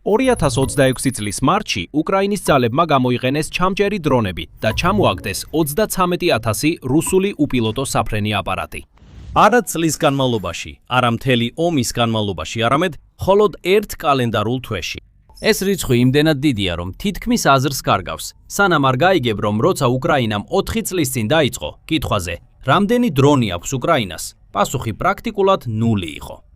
2026 წლის მარტში უკრაინის ძალებმა გამოიყენეს ჩამჭერი დრონები და ჩამოაგდეს 33,000 რუსული უპილოტო საფრენი აპარატი. არა წლის განმავლობაში, არა მთელი ომის განმავლობაში, არამედ მხოლოდ ერთ კალენდარულ თვეში. ეს რიცხვი იმდენად დიდია, რომ თითქმის აზრს კარგავს. სანამ არ გაიგებ, რომ როცა უკრაინამ 4 წლის წინ დაიწყო, კითხვაზე, რამდენი დრონი აქვს უკრაინას? პასუხი პრაქტიკულად 0 იყო.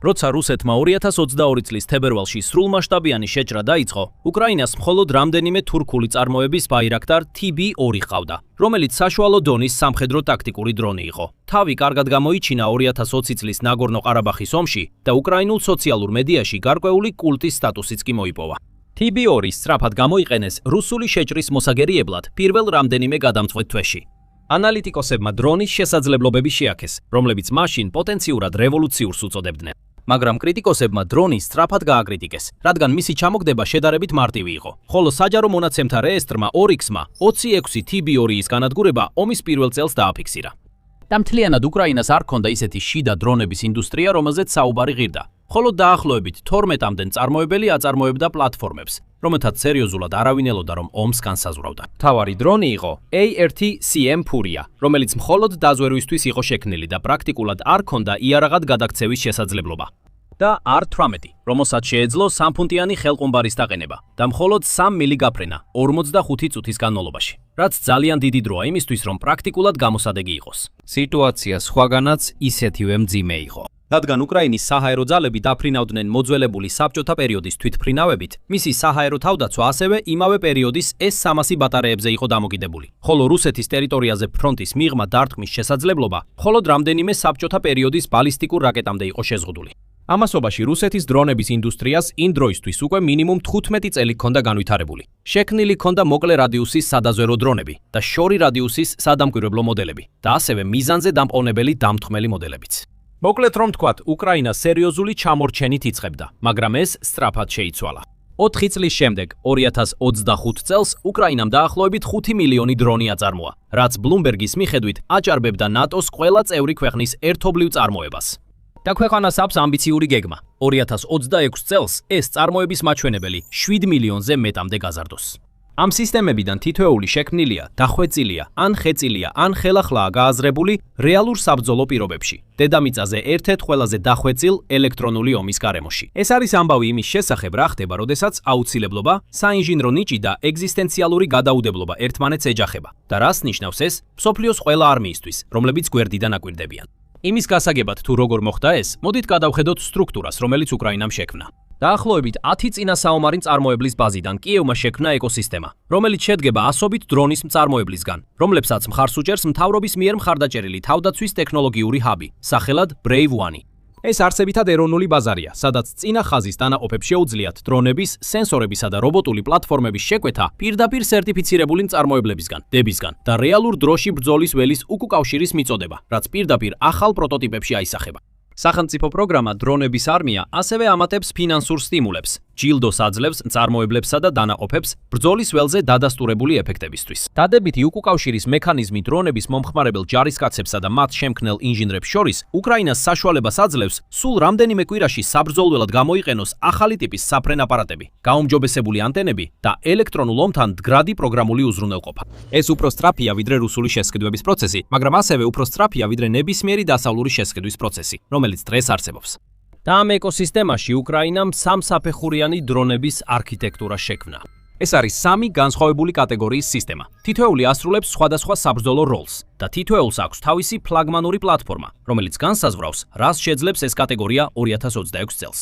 როცა რუსეთმა 2022 წლის თებერვალში სრულმასშტაბიანი შეჭრა დაიწყო, უკრაინას მხოლოდ რამდენიმე თურქული წარმოების ბაირაქტარ TB2 ჰყავდა, რომელიც საშუალო დონის სამხედრო ტაქტიკური დრონი იყო. თავი კარგად გამოიჩინა 2020 წლის ნაგორნო-ყარაბახის ომში და უკრაინულ სოციალურ მედიაში გარკვეული კულტის სტატუსიც კი მოიპოვა. TB2 სწრაფად გამოიყენეს რუსული შეჭრის მოსაგერიებლად პირველ რამდენიმე გადამწყვეტ თვეში. ანალიტიკოსებმა დრონის შესაძლებლობები შეაქეს, რომლებიც მაშინ პოტენციურად რევოლუციურს უწოდებდნენ. მაგრამ კრიტიკოსებმა დრონი სწრაფად გააკრიტიკეს, რადგან მისი ჩამოგდება შედარებით მარტივი იყო, ხოლო საჯარო მონაცემთა რეესტრმა ORIX-მა 26 TB2-ის განადგურება ომის პირველ წელს დააფიქსირა. და მთლიანად უკრაინას არ ჰქონდა ისეთი შიდა დრონების ინდუსტრია, რომელზეც საუბარი ღირდა. ხოლო დაახლოებით 12-მდე მწარმოებელი აწარმოებდა პლატფორმებს, რომელთაც სერიოზულად არავინ ელოდა, რომ ომს განსაზღვრავდა. მთავარი დრონი იყო ARTCM Furia, რომელიც მხოლოდ დაზვერვისთვის იყო შექმნილი და პრაქტიკულად არ ჰქონდა იარაღად გადაქცევის შესაძლებლობა. და R-18, რომელსაც შეეძლო სამფუნტიანი ხელყუმბარის დაყენება და მხოლოდ 3 მილი გაფრენა 45 წუთის განმავლობაში, რაც ძალიან დიდი დროა იმისთვის, რომ პრაქტიკულად გამოსადეგი იყოს. სიტუაცია სხვაგანაც ისეთივე მძიმე იყო. რადგან უკრაინის საჰაერო ძალები დაფრინავდნენ მოძველებული საბჭოთა პერიოდის თვითმფრინავებით, მისი საჰაერო თავდაცვა ასევე იმავე პერიოდის S-300 ბატარეებზე იყო დამოკიდებული. ხოლო რუსეთის ტერიტორიაზე ფრონტის მიღმა დარტყმის შესაძლებლობა მხოლოდ რამდენიმე საბჭოთა პერიოდის ბალისტიკურ რაკეტამდე იყო შეზღუდული. ამასობაში რუსეთის დრონების ინდუსტრიას იმ დროისთვის უკვე მინიმუმ 15 წელი ჰქონდა განვითარებული. შექმნილი ჰქონდა მოკლე რადიუსის სადაზვერო დრონები და შორი რადიუსის სადამკვირვებლო მოდელები და ასევე მიზანზე დამპყრობელი დამთქმელი მოდელებიც. მოკლედ რომ თქვათ, უკრაინა სერიოზული ჩამორჩენით იწყებდა, მაგრამ ეს სწრაფად შეიცვალა. 4 წლის შემდეგ, 2025 წელს, უკრაინამ დაახლოებით 5 მილიონი დრონი აწარმოა, რაც Bloomberg-ის მიხედვით აჭარბებდა ნატოს ყველა წევრი ქვეყნის ერთობლივ წარმოებას. და ქვეყანას აქვს ამბიციური გეგმა. 2026 წელს ეს წარმოების მაჩვენებელი 7 მილიონზე მეტამდე გაზარდოს. ამ სისტემებიდან თითოეული შექმნილია, დახვეწილია, ან ხეწილია, ან ხელახლაა გააზრებული რეალურ საბრძოლო პირობებში. დედამიწაზე ერთ-ერთ ყველაზე დახვეწილ ელექტრონული ომის გარემოში. ეს არის ამბავი იმის შესახებ, რა ხდება, როდესაც აუცილებლობა, საინჟინრო ნიჭი და ეგზისტენციალური გადაუდებლობა ერთმანეთს ეჯახება. და რას ნიშნავს ეს მსოფლიოს ყველა არმიისთვის, რომლებიც გვერდიდან აკვირდებიან. იმის გასაგებად თუ როგორ მოხდა ეს, მოდით გადავხედოთ სტრუქტურას, რომელიც უკრაინამ შექმნა. დაახლოებით 10 წინასაომარი მწარმოებლის ბაზიდან კიევმა შექმნა ეკოსისტემა, რომელიც შედგება ასობით დრონის მწარმოებლისგან, რომლებსაც მხარს უჭერს მთავრობის მიერ მხარდაჭერილი თავდაცვის ტექნოლოგიური ჰაბი, სახელად Brave One. ეს არსებითად ეროვნული ბაზარია, სადაც წინა ხაზის დანაყოფებს შეუძლიათ დრონების, სენსორებისა და რობოტული პლატფორმების შეკვეთა პირდაპირ სერტიფიცირებული მწარმოებლებისგან, დებისგან და რეალურ დროში ბრძოლის ველის უკუკავშირის მიწოდება, რაც პირდაპირ ახალ პროტოტიპებში აისახება. სახელმწიფო პროგრამა დრონების არმია ასევე ამატებს ფინანსურ სტიმულებს, ჯილდოს აძლევს მწარმოებლებსა და დანაყოფებს ბრძოლის ველზე დადასტურებული ეფექტებისთვის. დადებითი უკუკავშირის მექანიზმი დრონების მომხმარებელ ჯარისკაცებსა და მათ შემქმნელ ინჟინრებს შორის უკრაინას საშუალებას აძლევს სულ რამდენიმე კვირაში საბრძოლველად გამოიყენოს ახალი ტიპის საფრენ აპარატები, გაუმჯობესებული ანტენები და ელექტრონულ ომთან მდგრადი პროგრამული უზრუნველყოფა. ეს უფრო სწრაფია ვიდრე რუსული შესყიდვების პროცესი, მაგრამ ასევე უფრო სწრაფია ვიდრე ნებისმიერი დასავლური შესყიდვის პროცესი, რომელიც დღეს არსებობს. და ამ ეკოსისტემაში უკრაინამ სამსაფეხურიანი დრონების არქიტექტურა შექმნა. ეს არის 3 განსხვავებული კატეგორიის სისტემა. თითოეული ასრულებს სხვადასხვა საბრძოლო როლს და თითოეულს აქვს თავისი ფლაგმანური პლატფორმა, რომელიც განსაზღვრავს, რას შეძლებს ეს კატეგორია 2026 წელს.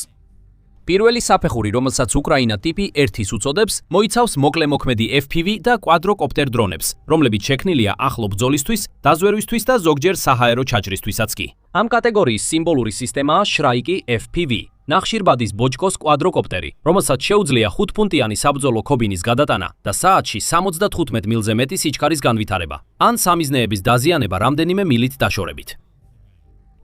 პირველი საფეხური, რომელსაც უკრაინა ტიპი 1-ის უწოდებს, მოიცავს მოკლემოქმედი FPV და კვადროკოპტერ დრონებს, რომლებიც შექმნილია ახლო ბრძოლისთვის, დაზვერვისთვის და ზოგჯერ საჰაერო ჩაჭრისთვისაც კი. ამ კატეგორიის სიმბოლური სისტემაა შრაიკი FPV, ნახშირბადის ბოჭკოს კვადროკოპტერი, რომელსაც შეუძლია 5-ფუნტიანი საბრძოლო ქობინის გადატანა და საათში 75 მილზე მეტი სიჩქარის განვითარება, ან სამიზნეების დაზიანება რამდენიმე მილით დაშორებით.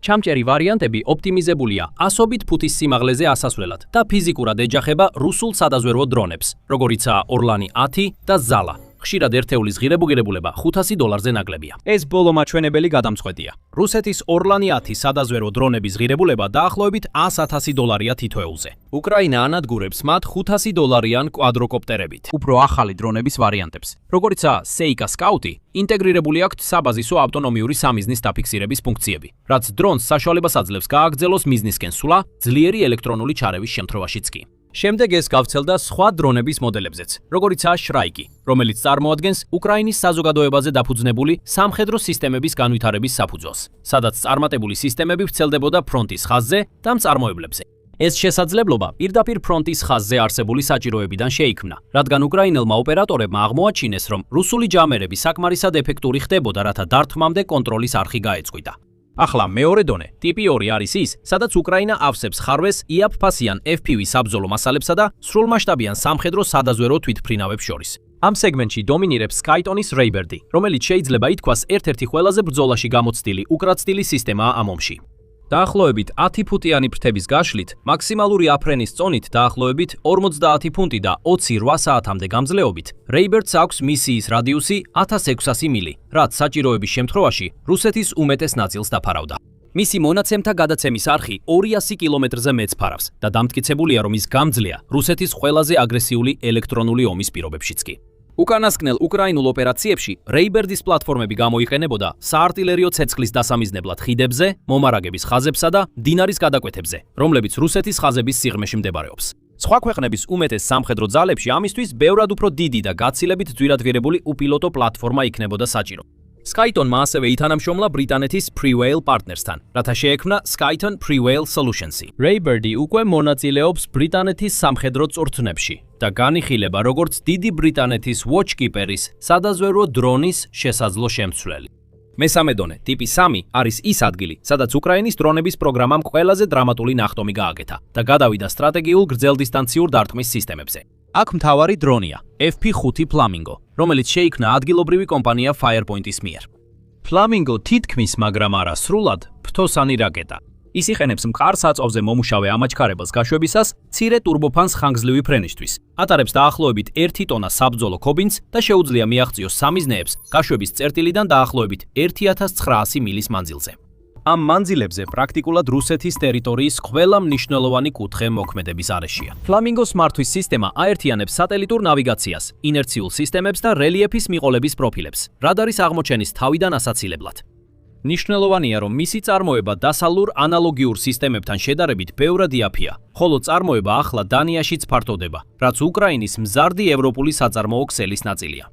ჩამჭერი ვარიანტები ოპტიმიზებულია ასობით ფუტის სიმაღლეზე ასასვლელად და ფიზიკურად ეჯახება რუსულ სადაზვერვო დრონებს, როგორიცაა ორლანი 10 და ზალა. ხშირად ერთეულის ღირებულებება $500-ზე ნაკლებია. ეს ბოლო მაჩვენებელი გადამწყვეტია. რუსეთის ორლანი 10 სადაზვერო დრონების ღირებულება დაახლოებით $100,000-ია თითოეულზე. უკრაინა ანადგურებს მათ $500-იან კვადროკოპტერებით. უფრო ახალი დრონების ვარიანტებს, როგორიცაა Seika Scout, ინტეგრირებული აქვთ საბაზისო ავტონომიური სამიზნის დაფიქსირების ფუნქციები, რაც დრონს საშუალებას აძლევს გააგრძელოს მიზნისკენ სვლა ძლიერი ელექტრონული ჩარევის შემთხვევაშიც კი. შემდეგ ეს გავცელდა სხვა დრონების მოდელებზეც, როგორიცაა Shrike, რომელიც წარმოადგენს უკრაინის საზოგადოებაზე დაფუძნებული სამხედრო სისტემების განვითარების საფუძველს, სადაც წარმატებული სისტემები ვრცელდებოდა ფრონტის ხაზზე და მწარმოებლებზე. ეს შესაძლებლობა პირდაპირ ფრონტის ხაზზე არსებული საჭიროებიდან შეიქმნა, რადგან უკრაინელმა ოპერატორებმა აღმოაჩინეს, რომ რუსული ჯამერები საკმარისად ეფექტური ხდებოდა, რათა დართვმამდე კონტროლის არხი გაეწყვიტა. ახლა მეორე დონე, ტიპი 2 არის ის, სადაც უკრაინა ავსებს ხარვეს იაფფასიან FPV საბრძოლო მასალებსა და სრულმასშტაბიან სამხედრო სადაზვერო თვითმფრინავებს შორის. ამ სეგმენტში დომინირებს Skytonis Raybird, რომელიც შეიძლება ითქვას ერთ-ერთი ყველაზე ბრძოლაში გამოცდილი უკრაცდილი სისტემაა ამ ომში. დაახლოებით 10 ფუტიანი ფრთების გაშლით, მაქსიმალური აფრენის წონით დაახლოებით 50 ფუნტი და 28 საათამდე გამძლეობით, Raybird-ს აქვს მისიის რადიუსი 1600 მილი, რაც საჭიროების შემთხვევაში რუსეთის უმეტეს ნაწილს დაფარავდა. მისი მონაცემთა გადაცემის არხი 200 კილომეტრზე მეტს ფარავს და დამტკიცებულია, რომ ის გამძლეა რუსეთის ყველაზე აგრესიული ელექტრონული ომის პირობებშიც კი. უკანასკნელ უკრაინულ ოპერაციებში Raybird-ის პლატფორმები გამოიყენებოდა საარტილერიო ცეცხლის დასამიზნებლად ხიდებზე, მომარაგების ხაზებსა და მდინარის გადაკვეთებზე, რომლებიც რუსეთის ხაზების სიღრმეში მდებარეობს. სხვა ქვეყნების უმეტეს სამხედრო ძალებში ამისთვის ბევრად უფრო დიდი და გაცილებით ძვირადღირებული უპილოტო პლატფორმა იქნებოდა საჭირო. Skyton-მა ასევე ითანამშრომლა ბრიტანეთის Prevail პარტნერსთან, რათა შეექმნა Skyton Prevail Solutions. Raybird უკვე მონაწილეობს ბრიტანეთის სამხედრო წვრთნებში და განიხილება როგორც დიდი ბრიტანეთის Watchkeeper-ის სადაზვერო დრონის შესაძლო შემცვლელი. მესამე დონე, ტიპი 3 არის ის ადგილი, სადაც უკრაინის დრონების პროგრამამ ყველაზე დრამატული ნახტომი გააკეთა და გადავიდა სტრატეგიულ გრძელდისტანციურ დარტყმის სისტემებზე. აქ მთავარი დრონია FP5 Flamingo, რომელიც შეიქმნა ადგილობრივი კომპანია Firepoint-ის მიერ. Flamingo თითქმის, მაგრამ არა სრულად ფრთოსანი რაკეტა. ის იყენებს მყარ საწვავზე მომუშავე ამაჩქარებელს გაშვებისას მცირე ტურბოფანს ხანგრძლივი ფრენისთვის. ატარებს დაახლოებით 1 ტონა საბრძოლო ქობინს და შეუძლია მიაღწიოს სამიზნეებს გაშვების წერტილიდან დაახლოებით 1900 მილის მანძილზე. ამ მანძილებზე პრაქტიკულად რუსეთის ტერიტორიის ყველა მნიშვნელოვანი კუთხე მოქმედების არეშია. Flamingo-s მართვის სისტემა აერთიანებს სატელიტურ ნავიგაციას, ინერციულ სისტემებს და რელიეფის მიყოლების პროფილებს, რადარის აღმოჩენის თავიდან ასაცილებლად. ნიშნულოვანია, რომ მისი წარმოება დასალურ ანალოგიურ სისტემებთან შედარებით ბევრად იაფია, ხოლო წარმოება ახლა დანიაშიც ფართოვდება, რაც უკრაინის მზარდი ევროპული საწარმოო ქსელის ნაწილია.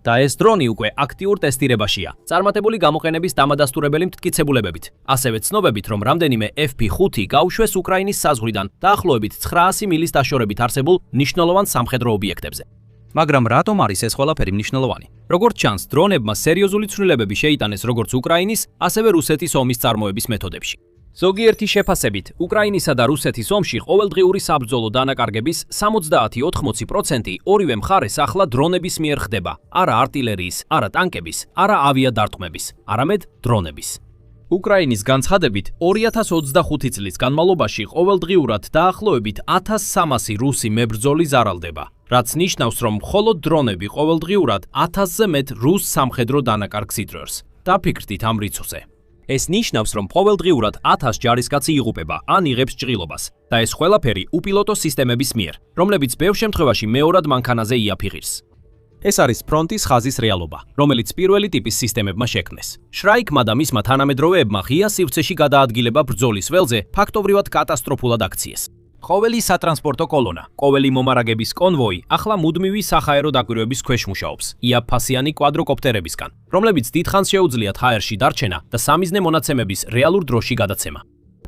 და ეს დრონი უკვე აქტიურ ტესტირებაშია, წარმატებული გამოყენების დამადასტურებელი მტკიცებულებებით, ასევე ცნობებით, რომ რამდენიმე FP5 გაუშვეს უკრაინის საზღვრიდან დაახლოებით 900 მილის დაშორებით არსებულ მნიშვნელოვან სამხედრო ობიექტებზე. მაგრამ რატომ არის ეს ყველაფერი მნიშვნელოვანი? როგორც ჩანს, დრონებმა სერიოზული ცვლილებები შეიტანეს როგორც უკრაინის, ასევე რუსეთის ომის წარმოების მეთოდებში. ზოგიერთი შეფასებით, უკრაინისა და რუსეთის ომში ყოველდღიური საბრძოლო დანაკარგების 70-80% ორივე მხარეს ახლა დრონების მიერ ხდება, არა артиლერიის, არა ტანკების, არა ავიადარტყმების, არამედ დრონების. უკრაინის განცხადებით 2025 წლის განმავლობაში ყოველდღიურად დაახლოებით 1300 რუსი მებრძოლი ზარალდება, რაც ნიშნავს, რომ მხოლოდ დრონები ყოველდღიურად 1000-ზე მეტ რუს სამხედრო დანაკარგს იწვევს. დაფიქრდით ამ რიცხვზე. ეს ნიშნავს, რომ ყოველდღიურად 1000 ჯარისკაცი იღუპება ან იღებს ჭრილობას და ეს ყველაფერი უპილოტო სისტემების მიერ, რომლებიც ბევრ შემთხვევაში მეორად მანქანაზე იაფიღირს. ეს არის ფრონტის ხაზის რეალობა, რომელიც პირველი ტიპის სისტემებმა შექმნეს. Shrike-მა და მისმა თანამედროვეებმა ღია სივრცეში გადაადგილება ბრძოლის ველზე ფაქტობრივად კატასტროფულად აქციეს. ყოველი სატრანსპორტო კოლონა, ყოველი მომარაგების კონვოი ახლა მუდმივი საჰაერო დაკვირვების ქვეშ მუშაობს, იაფფასიანი კვადროკოპტერებისგან, რომლებიც დიდხანს შეუძლიათ ჰაერში დარჩენა და სამიზნე მონაცემების რეალურ დროში გადაცემა.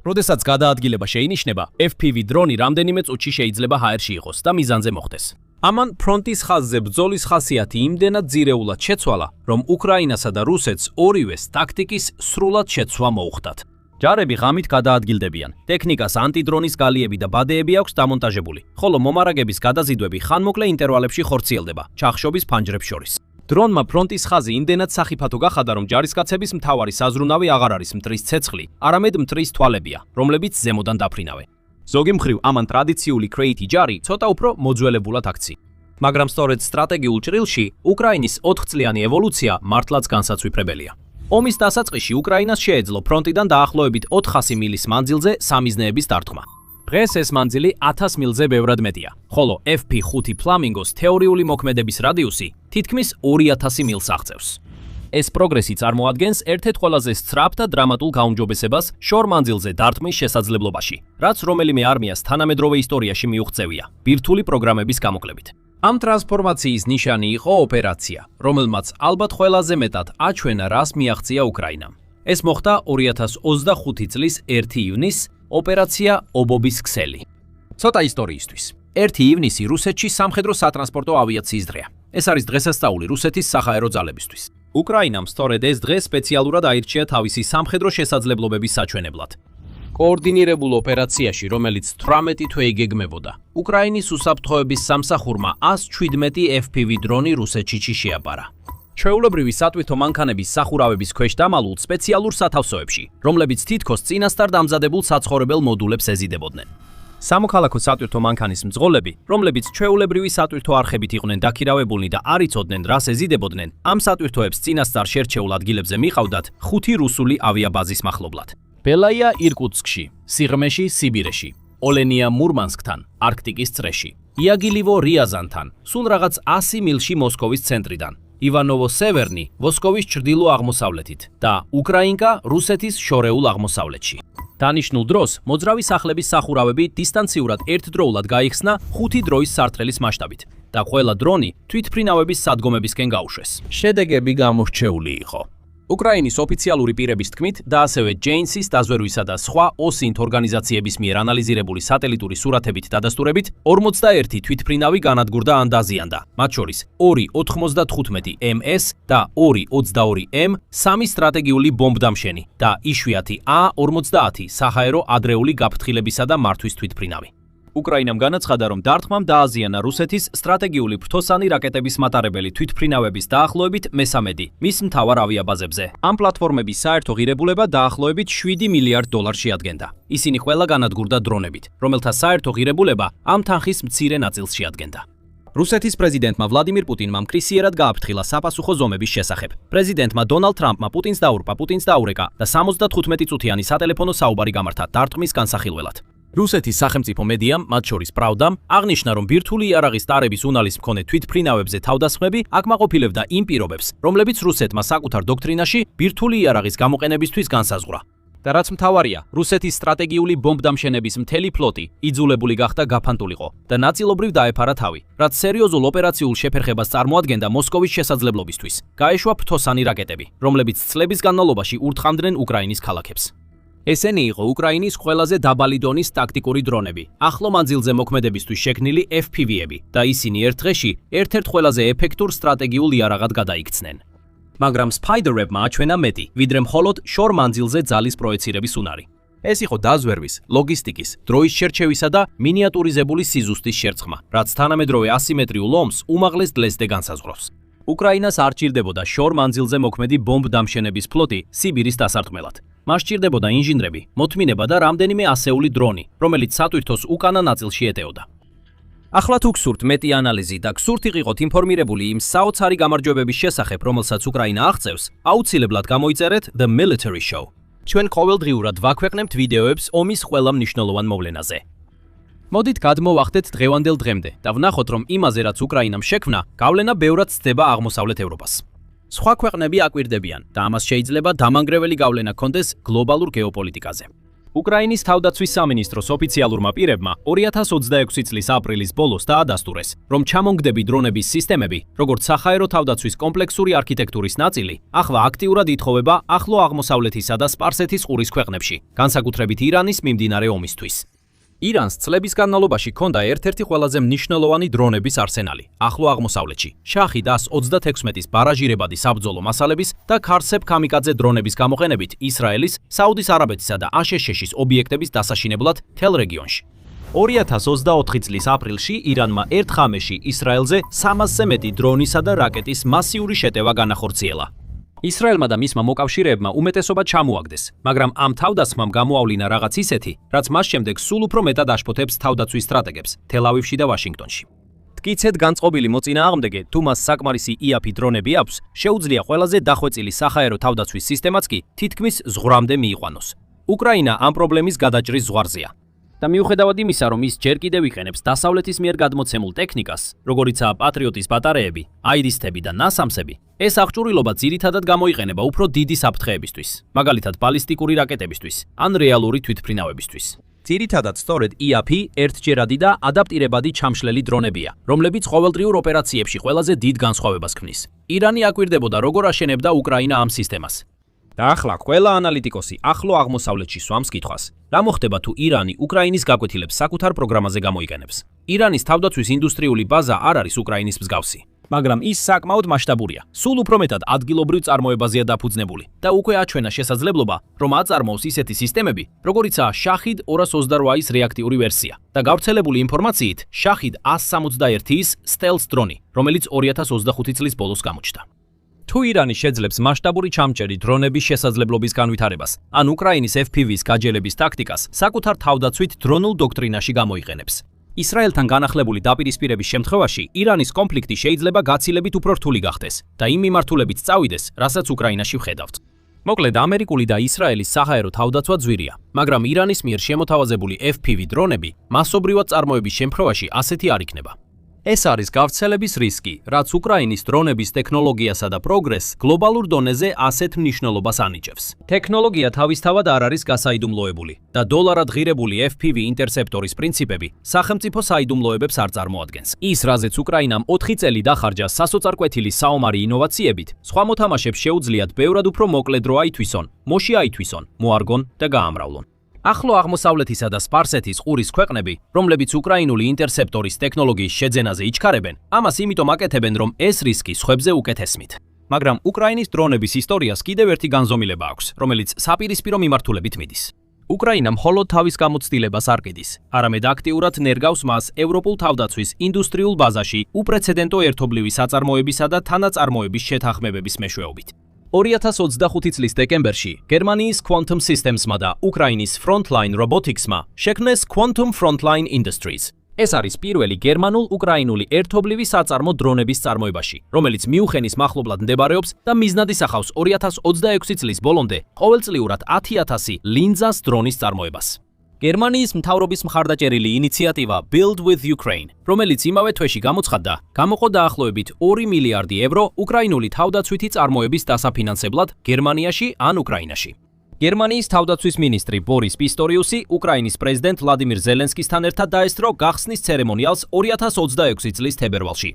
როდესაც გადაადგილება შეინიშნება, FPV დრონი რამდენიმე წუთში შეიძლება ჰაერში იყოს და მიზანზე მოხვდეს. ამან ფრონტის ხაზზე ბრძოლის ხასიათი იმდენად ძირეულად შეცვალა, რომ უკრაინასა და რუსეთს ორივეს ტაქტიკის სრულად შეცვლა მოუხდათ. ჯარები ღამით გადაადგილდებიან, ტექნიკას ანტიდრონის გალიები და ბადეები აქვს დამონტაჟებული, ხოლო მომარაგების გადაზიდვები ხანმოკლე ინტერვალებში ხორციელდება, ჩახშობის ფანჯრებს შორის. დრონმა ფრონტის ხაზი იმდენად სახიფათო გახადა, რომ ჯარისკაცების მთავარი საზრუნავი აღარ არის მტრის ცეცხლი, არამედ მტრის თვალებია, რომლებიც ზემოდან დაფრინავენ. ზოგი მხრივ ამან ტრადიციული კრეიტი ჯარი ცოტა უფრო მოძველებულად აქცია. მაგრამ სწორედ სტრატეგიულ ჭრილში უკრაინის 4-წლიანი ევოლუცია მართლაც განსაცვიფრებელია. ომის დასაწყისში უკრაინას შეეძლო ფრონტიდან დაახლოებით 400 მილის მანძილზე სამიზნეების დარტყმა. დღეს ეს მანძილი 1000 მილზე ბევრად მეტია, ხოლო FP5 ფლამინგოს თეორიული მოქმედების რადიუსი თითქმის 2000 მილს აღწევს. ეს პროგრესი წარმოადგენს ერთ-ერთ ყველაზე სწრაფ და დრამატულ გაუმჯობესებას შორ მანძილზე დარტყმის შესაძლებლობაში, რაც რომელიმე არმიას თანამედროვე ისტორიაში მიუღწევია ბირთვული პროგრამების გამოკლებით. ამ ტრანსფორმაციის ნიშანი იყო ოპერაცია, რომელმაც ალბათ ყველაზე მეტად აჩვენა, რას მიაღწია უკრაინამ. ეს მოხდა 2025 წლის 1 ივნისს, ოპერაცია ობობის ქსელი. ცოტა ისტორიისთვის. 1 ივნისი რუსეთში სამხედრო სატრანსპორტო ავიაციის დღეა. ეს არის დღესასწაული რუსეთის სახაერო ძალებისთვის. უკრაინამ სწორედ ეს დღე სპეციალურად აირჩია თავისი სამხედრო შესაძლებლობების საჩვენებლად. კოორდინირებულ ოპერაციაში, რომელიც 18 თვე იგეგმებოდა, უკრაინის უსაფრთხოების სამსახურმა 117 FPV დრონი რუსეთში შეაპარა. ჩვეულებრივი სატვირთო მანქანების სახურავების ქვეშ დამალულ სპეციალურ სათავსოებში, რომლებიც თითქოს წინასწარ დამზადებულ საცხოვრებელ მოდულებს ეზიდებოდნენ. სამოქალაქო სატვირთო მანქანის მძღოლები, რომლებიც ჩვეულებრივი სატვირთო არხებით იყვნენ დაქირავებულნი და არ იცოდნენ, რას ეზიდებოდნენ, ამ სატვირთოებს წინასწარ შერჩეულ ადგილებზე მიყავდათ 5 რუსული ავიაბაზის მახლობლად. ბელაია ირკუტსკში, სიღრმეში სიბირეში, ოლენია მურმანსკთან, არქტიკის წრეში, იაგილივო რიაზანთან, სულ რაღაც 100 მილში მოსკოვის ცენტრიდან, ივანოვო სევერნი მოსკოვის ჩრდილო-აღმოსავლეთით და უკრაინკა რუსეთის შორეულ აღმოსავლეთში. დანიშნულ დროს მოძრავი სახლების სახურავები დისტანციურად ერთდროულად გაიხსნა 5 დროის სარტყელის მასშტაბით და ყველა დრონი თვითმფრინავების სადგომებისკენ გაუშვეს. შედეგები გამორჩეული იყო. უკრაინის ოფიციალური პირების თქმით და ასევე ჯეინსის დაზვერვისა და სხვა OSINT ორგანიზაციების მიერ ანალიზირებული სატელიტური სურათებით დადასტურებით 41 თვითმფრინავი განადგურდა ან დაზიანდა, მათ შორის 2.95 MS და 2.22M 3 სტრატეგიული ბომბდამშენი და იშვიათი A-50 საჰაერო ადრეული გაფრთხილებისა და მართვის თვითმფრინავი. უკრაინამ განაცხადა, რომ დარტყმამ დააზიანა რუსეთის სტრატეგიული ფრთოსანი რაკეტების მატარებელი თვითმფრინავების დაახლოებით მე-13 მის მთავარ ავიაბაზებზე. ამ პლატფორმების საერთო ღირებულება დაახლოებით 7 მილიარდ დოლარს შეადგენდა. ისინი ყველა განადგურდა დრონებით, რომელთა საერთო ღირებულება ამ თანხის მცირე ნაწილს შეადგენდა. რუსეთის პრეზიდენტმა ვლადიმირ პუტინმა მკრისიერად გააფრთხილა საფასუხო ზომების შესახებ. პრეზიდენტმა დონალდ ტრამპმა პუტინს დაურყა, პუტინს დაურეკა და 75 წუთიანი სატელეფონო საუბარი გამართა დარტყმის განსახილველად. რუსეთის სახელმწიფო მედიამ, მათ შორის პრავდამ, აღნიშნა, რომ ბირთვული იარაღის ტარების უნალის მქონე თვითმფრინავებზე თავდასხმები აკმაყოფილებდა იმ პირობებს, რომლებიც რუსეთმა საკუთარ დოქტრინაში ბირთვული იარაღის გამოყენებისთვის განსაზღვრა. და რაც მთავარია, რუსეთის სტრატეგიული ბომბდამშენების მთელი ფლოტი იძულებული გახდა გაფანტულიყო და ნაწილობრივ დაეფარა თავი, რაც სერიოზულ ოპერაციულ შეფერხებას წარმოადგენდა მოსკოვის შესაძლებლობისთვის. გაეშვა ფრთოსანი რაკეტები, რომლებიც წლების განმავლობაში ურტყამდნენ უკრაინის ქალაქებს. ესენი იყო უკრაინის ყველაზე დაბალი დონის ტაქტიკური დრონები, ახლო მანძილზე მოქმედებისთვის შექმნილი FPV-ები და ისინი ერთ დღეში ერთ-ერთ ყველაზე ეფექტურ სტრატეგიულ იარაღად გადაიქცნენ. მაგრამ Spider-Web-მა აჩვენა მეტი, ვიდრე მხოლოდ შორ მანძილზე ძალის პროექცირების უნარი. ეს იყო დაზვერვის, ლოგისტიკის, დროის შერჩევისა და მინიატურიზებული სიზუსტის შერწყმა, რაც თანამედროვე ასიმეტრიულ ომს უმაღლეს დლესზე განსაზღვრავს. უკრაინას არ ჭირდებოდა შორ მანძილზე მოქმედი ბომბდამშენების ფლოტი სიბირის დასარტყმელად. მას ჭირდებოდა ინჟინრები, მოთმინება და რამდენიმე ასეული დრონი, რომელიც სატვირთოს უკანა ნაწილში ეტეოდა. ახლა თუ გსურთ მეტი ანალიზი და გსურთ იყოთ ინფორმირებული იმ საოცარი გამარჯვებების შესახებ, რომელსაც უკრაინა აღწევს, აუცილებლად გამოიწერეთ The Military Show. ჩვენ ყოველდღიურად ვაქვეყნებთ ვიდეოებს ომის ყველა მნიშვნელოვან მოვლენაზე. მოდით გადმოვახდეთ დღევანდელ დღემდე და ვნახოთ, რომ იმაზე, რაც უკრაინამ შექმნა, გავლენა ბევრად სცდება აღმოსავლეთ ევროპას. სხვა ქვეყნები აკვირდებიან და ამას შეიძლება დამანგრეველი გავლენა ჰქონდეს გლობალურ გეოპოლიტიკაზე. უკრაინის თავდაცვის სამინისტროს ოფიციალურმა პირებმა 2026 წლის აპრილის ბოლოს დაადასტურეს, რომ ჩამონგდები დრონების სისტემები, როგორც სახაერო თავდაცვის კომპლექსური არქიტექტურის ნაწილი, ახლა აქტიურად ითხოვება ახლო აღმოსავლეთისა და სპარსეთის ყურის ქვეყნებში, განსაკუთრებით ირანის მიმდინარე ომისთვის. ირანს წლების განმავლობაში ჰქონდა ერთ-ერთი ყველაზე მნიშვნელოვანი დრონების არსენალი ახლო აღმოსავლეთში. შაჰი დას 36-ის ბარაჟირებადი საბრძოლო მასალების და ქარსებ კამიკაძე დრონების გამოყენებით ისრაელის, საუდის არაბეთისა და აშშ-ის ობიექტების დასაშინებლად თელ რეგიონში. 2024 წლის აპრილში ირანმა ერთ ხამეში ისრაელზე 300-ზე მეტი დრონისა და რაკეტის მასიური შეტევა განახორციელა. ისრაელმა და მისმა მოკავშირეებმა უმეტესობა ჩამოაგდეს, მაგრამ ამ თავდასხმამ გამოავლინა რაღაც ისეთი, რაც მას შემდეგ სულ უფრო მეტად აშფოთებს თავდაცვის სტრატეგებს თელ-ავივში და ვაშინგტონში. მტკიცედ განწყობილი მოწინააღმდეგე თუ მას საკმარისი IAP დრონები აქვს, შეუძლია ყველაზე დახვეწილი საჰაერო თავდაცვის სისტემაც კი თითქმის ზღვრამდე მიიყვანოს. უკრაინა ამ პრობლემის გადაჭრის ზღვარზეა. და მიუხედავად იმისა, რომ ის ჯერ კიდევ იყენებს დასავლეთის მიერ გადმოცემულ ტექნიკას, როგორიცაა პატრიოტის ბატარეები, აირისტები და ნასამსები, ეს აღჭურვილობა ძირითადად გამოიყენება უფრო დიდი საფრთხეებისთვის, მაგალითად ბალისტიკური რაკეტებისთვის ან რეალური თვითმფრინავებისთვის. ძირითადად სწორედ IAP ერთჯერადი და ადაპტირებადი ჩამშლელი დრონებია, რომლებიც ყოველდღიურ ოპერაციებში ყველაზე დიდ განსხვავებას ქმნის. ირანი აკვირდებოდა, როგორ აშენებდა უკრაინა ამ სისტემას. და ახლა ყველა ანალიტიკოსი ახლო აღმოსავლეთში სვამს კითხვას. რა მოხდება თუ ირანი უკრაინის გაკვეთილებს საკუთარ პროგრამაზე გამოიყენებს? ირანის თავდაცვის ინდუსტრიული ბაზა არ არის უკრაინის მსგავსი, მაგრამ ის საკმაოდ მასშტაბურია, სულ უფრო მეტად ადგილობრივ წარმოებაზეა დაფუძნებული და უკვე აჩვენა შესაძლებლობა, რომ აწარმოოს ისეთი სისტემები, როგორიცაა შაჰიდ 228-ის რეაქტიული ვერსია და გავრცელებული ინფორმაციით შაჰიდ 161-ის სტელს დრონი, რომელიც 2025 წლის ბოლოს გამოჩნდა. თუ ირანი შეძლებს მასშტაბური ჩამჭერი დრონების შესაძლებლობის განვითარებას, ან უკრაინის FPV-ის გაჯელების ტაქტიკას საკუთარ თავდაცვით დრონულ დოქტრინაში გამოიყენებს. ისრაელთან განახლებული დაპირისპირების შემთხვევაში ირანის კონფლიქტი შეიძლება გაცილებით უფრო რთული გახდეს და იმ მიმართულებით წავიდეს, რასაც უკრაინაში ვხედავთ. მოკლედ, ამერიკული და ისრაელის საჰაერო თავდაცვა ძვირია, მაგრამ ირანის მიერ შემოთავაზებული FPV დრონები მასობრივად წარმოების შემთხვევაში ასეთი არ იქნება. ეს არის გავრცელების რისკი, რაც უკრაინის დრონების ტექნოლოგიასა და პროგრესს გლობალურ დონეზე ასეთ მნიშვნელობას ანიჭებს. ტექნოლოგია თავისთავად არ არის გასაიდუმლოებული და დოლარად ღირებული FPV ინტერსეპტორის პრინციპები სახელმწიფო საიდუმლოებებს არ წარმოადგენს. ის, რაზეც უკრაინამ 4 წელი დახარჯა სასოწარკვეთილი საომარი ინოვაციებით, სხვა მოთამაშებს შეუძლიათ ბევრად უფრო მოკლე დრო აითვისონ, მოში აითვისონ, მოარგონ და გაამრავლონ. ახლო აღმოსავლეთისა და სპარსეთის ყურის ქვეყნები, რომლებიც უკრაინული ინტერსეპტორის ტექნოლოგიის შეძენაზე იჩქარებენ, ამას იმიტომ აკეთებენ, რომ ეს რისკი სხვებზე უკეთესმით. მაგრამ უკრაინის დრონების ისტორიას კიდევ ერთი განზომილება აქვს, რომელიც საპირისპირო მიმართულებით მიდის. უკრაინა მხოლოდ თავის გამოცდილებას არ ყიდის, არამედ აქტიურად ნერგავს მას ევროპულ თავდაცვის ინდუსტრიულ ბაზაში უპრეცედენტო ერთობლივი საწარმოებისა და თანაწარმოების შეთანხმებების მეშვეობით. 2025 წლის დეკემბერში გერმანიის Quantum Systems-მა და უკრაინის Frontline Robotics-მა შექმნეს Quantum Frontline Industries. ეს არის პირველი გერმანულ-უკრაინული ერთობლივი საწარმო დრონების წარმოებაში, რომელიც მიუნხენის მახლობლად მდებარეობს და მიზნად ისახავს 2026 წლის ბოლომდე ყოველწლიურად 10,000 ლინზას დრონის წარმოებას. გერმანიის მთავრობის მხარდაჭერილი ინიციატივა Build with Ukraine, რომელიც იმავე თვეში გამოცხადდა, გამოყო დაახლოებით 2 მილიარდი ევრო უკრაინული თავდაცვითი წარმოების დასაფინანსებლად გერმანიაში ან უკრაინაში. გერმანიის თავდაცვის მინისტრი ბორის პისტორიუსი უკრაინის პრეზიდენტ ვლადიმირ ზელენსკისთან ერთად დაესწრო გახსნის ცერემონიალს 2026 წლის თებერვალში.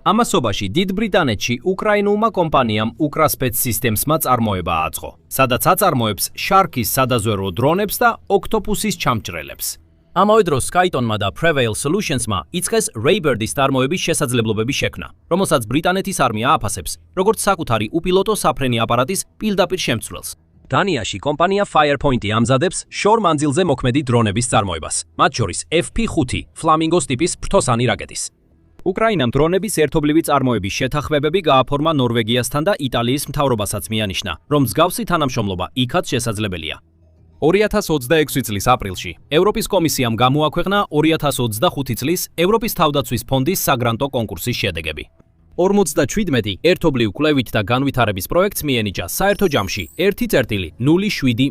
ამასობაში დიდ ბრიტანეთში უკრაინულმა კომპანიამ Ukraspets Systems-მა წარმოება აწყო, სადაც აწარმოებს შარკის სადაზვერვო დრონებს და ოქტოპუსის ჩამჭრელებს. ამავე დროს Skyton-მა და Prevail Solutions-მა იწყეს Raybird-ის წარმოების შესაძლებლობების შექმნა, რომელსაც ბრიტანეთის არმია აფასებს, როგორც საკუთარი უპილოტო საფრენი აპარატის პირდაპირ შემცვლელს. დანიაში კომპანია Firepoint-ი ამზადებს შორ მანძილზე მოქმედი დრონების წარმოებას, მათ შორის FP5 Flamingos ტიპის ფრთოსანი რაკეტის. უკრაინამ დრონების ერთობლივი წარმოების შეთანხმებები გააფორმა ნორვეგიასთან და იტალიის მთავრობასაც მიანიშნა, რომ მსგავსი თანამშრომლობა იქაც შესაძლებელია. 2026 წლის აპრილში ევროპის კომისიამ გამოაქვეყნა 2025 წლის ევროპის თავდაცვის ფონდის საგრანტო კონკურსის შედეგები. 47 ერთობლივ კვლევით და განვითარების პროექტს მიენიჭა საერთო ჯამში 1.07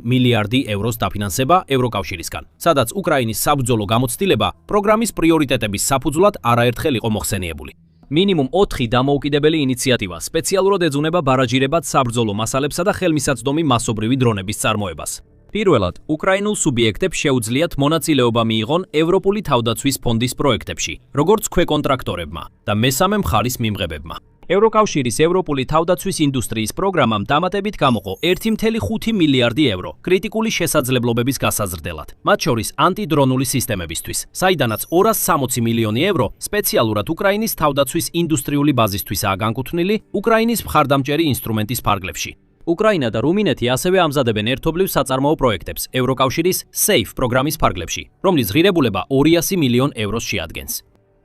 მილიარდი ევროს დაფინანსება ევროკავშირისგან, სადაც უკრაინის საბრძოლო გამოცდილება პროგრამის პრიორიტეტების საფუძვლად არაერთხელ იყო მოხსენიებული. მინიმუმ 4 დამოუკიდებელი ინიციატივა სპეციალურად ეძუნება ბარაჟირებად საბრძოლო მასალებსა და ხელმისაწვდომი მასობრივი დრონების წარმოებას. პირველად, უკრაინულ სუბიექტებს შეუძლიათ მონაწილეობა მიიღონ ევროპული თავდაცვის ფონდის პროექტებში, როგორც ქვეკონტრაქტორებმა და მესამე მხარის მიმღებებმა. ევროკავშირის ევროპული თავდაცვის ინდუსტრიის პროგრამამ დამატებით გამოყო 1.5 მილიარდი ევრო კრიტიკული შესაძლებლობების გასაზრდელად, მათ შორის ანტიდრონული სისტემებისთვის, საიდანაც 260 მილიონი ევრო სპეციალურად უკრაინის თავდაცვის ინდუსტრიული ბაზისთვისაა განკუთვნილი უკრაინის მხარდამჭერი ინსტრუმენტის ფარგლებში. უკრაინა და რუმინეთი ასევე ამზადებენ ერთობლივ საწარმოო პროექტებს ევროკავშირის SAFE პროგრამის ფარგლებში, რომლის ღირებულება 200 მილიონ ევროს შეადგენს.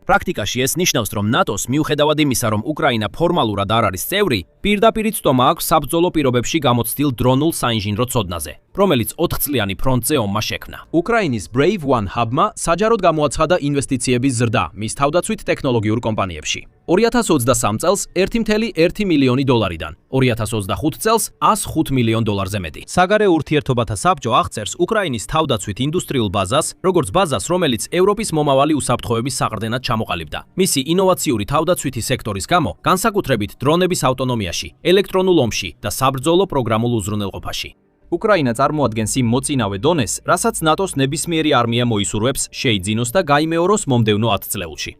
პრაქტიკაში ეს ნიშნავს, რომ ნატოს მიუხედავად იმისა, რომ უკრაინა ფორმალურად არ არის წევრი, პირდაპირ წტომა აქვს საბრძოლო პირობებში გამოცდილ დრონულ საინჟინრო ცოდნაზე, რომელიც 4 წლიანი ფრონტზე ომმა შექმნა. უკრაინის Brave One Hub-მა საჯაროდ გამოაცხადა ინვესტიციების ზრდა მის თავდაცვით ტექნოლოგიურ კომპანიებში. 2023 წელს 1,1 მილიონი დოლარიდან, 2025 წელს 105 მილიონ დოლარზე მეტი. საგარეო ურთიერთობათა საბჭო აღწერს უკრაინის თავდაცვით ინდუსტრიულ ბაზას, როგორც ბაზას, რომელიც ევროპის მომავალი უსაფრთხოების საყრდენად ჩამოყალიბდა. მისი ინოვაციური თავდაცვითი სექტორის გამო, განსაკუთრებით დრონების ავტონომიაში, ელექტრონულ ომში და საბრძოლო პროგრამულ უზრუნველყოფაში. უკრაინა წარმოადგენს იმ მოწინავე დონეს, რასაც ნატოს ნებისმიერი არმია მოისურვებს შეიძინოს და გაიმეოროს მომდევნო 10 წლეულში.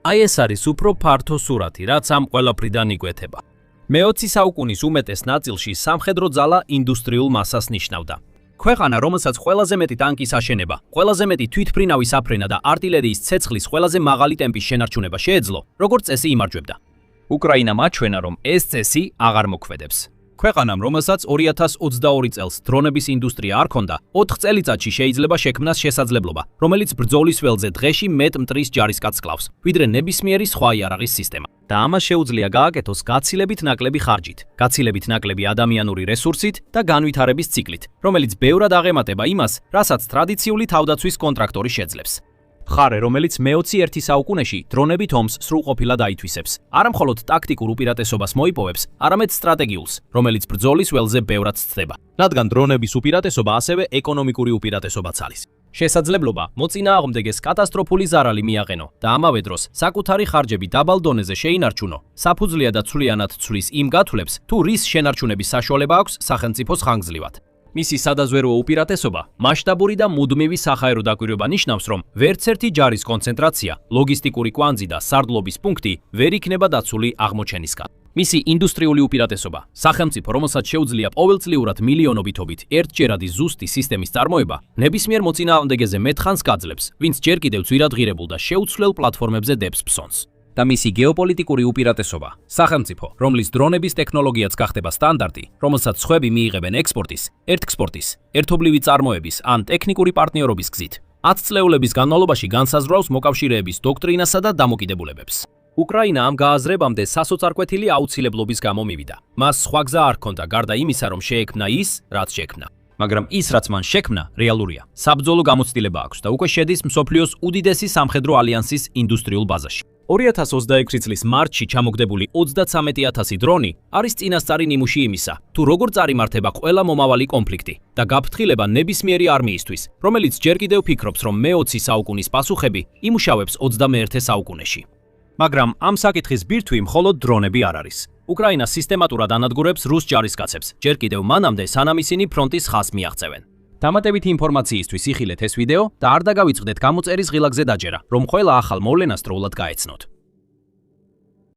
აი ეს არის უფრო ფართო სურათი, რაც ამ ყველაფრიდან იკვეთება. მე-20 საუკუნის უმეტეს ნაწილში სამხედრო ძალა ინდუსტრიულ მასას ნიშნავდა. ქვეყანა, რომელსაც ყველაზე მეტი ტანკის აშენება, ყველაზე მეტი თვითმფრინავის საფრენა და არტილერიის ცეცხლის ყველაზე მაღალი ტემპის შენარჩუნება შეეძლო, როგორც წესი იმარჯვებდა. უკრაინამ აჩვენა, რომ ეს წესი აღარ მოქმედებს. ქვეყანამ, რომელსაც 2022 წელს დრონების ინდუსტრია არ ჰქონდა, 4 წელიწადში შეიძლება შექმნას შესაძლებლობა, რომელიც ბრძოლის ველზე დღეში მეტ მტრის ჯარისკაცს კლავს, ვიდრე ნებისმიერი სხვა იარაღის სისტემა. და ამას შეუძლია გააკეთოს გაცილებით ნაკლები ხარჯით, გაცილებით ნაკლები ადამიანური რესურსით და განვითარების ციკლით, რომელიც ბევრად აღემატება იმას, რასაც ტრადიციული თავდაცვის კონტრაქტორი შეძლებს. ხარე, რომელიც მე-21 საუკუნეში დრონებით ომს სრულყოფილად აითვისებს, არა მხოლოდ ტაქტიკურ უპირატესობას მოიპოვებს, არამედ სტრატეგიულს, რომელიც ბრძოლის ველზე ბევრად ცდება. რადგან დრონების უპირატესობა ასევე ეკონომიკური უპირატესობაც არის. შესაძლებლობა მოწინააღმდეგეს კატასტროფული ზარალი მიაყენო და ამავე დროს საკუთარი ხარჯები დაბალ დონეზე შეინარჩუნო, საფუძვლია და ცვლიანად ცვლის იმ გათვლებს, თუ რის შენარჩუნების საშუალება აქვს სახელმწიფოს ხანგრძლივად. მისი სადაზვერვო უპირატესობა, მასშტაბური და მუდმივი საჰაერო დაკვირვება ნიშნავს, რომ ვერცერთი ჯარის კონცენტრაცია, ლოგისტიკური კვანძი და სარდლობის პუნქტი ვერ იქნება დაცული აღმოჩენისგან. მისი ინდუსტრიული უპირატესობა, სახელმწიფო, რომელსაც შეუძლია ყოველწლიურად მილიონობითობით ერთჯერადი ზუსტი სისტემის წარმოება, ნებისმიერ მოწინააღმდეგეზე მეტხანს გაძლებს, ვინც ჯერ კიდევ ძვირადღირებულ და შეუცვლელ პლატფორმებზე დებს ფსონს. და მისი გეოპოლიტიკური უპირატესობა, სახელმწიფო, რომლის დრონების ტექნოლოგიაც გახდება სტანდარტი, რომელსაც სხვები მიიღებენ ექსპორტის, ერთექსპორტის, ერთობლივი წარმოების ან ტექნიკური პარტნიორობის გზით. 10 წლეულების განმავლობაში განსაზღვრავს მოკავშირეების დოქტრინასა და დამოკიდებულებებს. უკრაინა ამ გააზრებამდე სასოწარკვეთილი აუცილებლობის გამო მივიდა. მას სხვა გზა არ ჰქონდა გარდა იმისა, რომ შეექმნა ის, რაც შექმნა. მაგრამ ის, რაც მან შექმნა, რეალურია. საბრძოლო გამოცდილება აქვს და უკვე შედის მსოფლიოს უდიდესი სამხედრო ალიანსის ინდუსტრიულ ბაზაში. 2026 წლის მარტში ჩამოგდებული 33,000 დრონი არის წინასწარი ნიმუში იმისა, თუ როგორ წარიმართება ყველა მომავალი კონფლიქტი და გაფრთხილება ნებისმიერი არმიისთვის, რომელიც ჯერ კიდევ ფიქრობს, რომ მე-20 საუკუნის პასუხები იმუშავებს 21 საუკუნეში. მაგრამ ამ საკითხის ბირთვი მხოლოდ დრონები არ არის. უკრაინა სისტემატურად ანადგურებს რუს ჯარისკაცებს, ჯერ კიდევ მანამდე, სანამ ისინი ფრონტის ხაზს მიაღწევენ. დამატებითი ინფორმაციისთვის იხილეთ ეს ვიდეო და არ დაგავიწყდეთ გამოწერის ღილაკზე დაჯერა, რომ ყველა ახალ მოვლენას დროულად გაეცნოთ.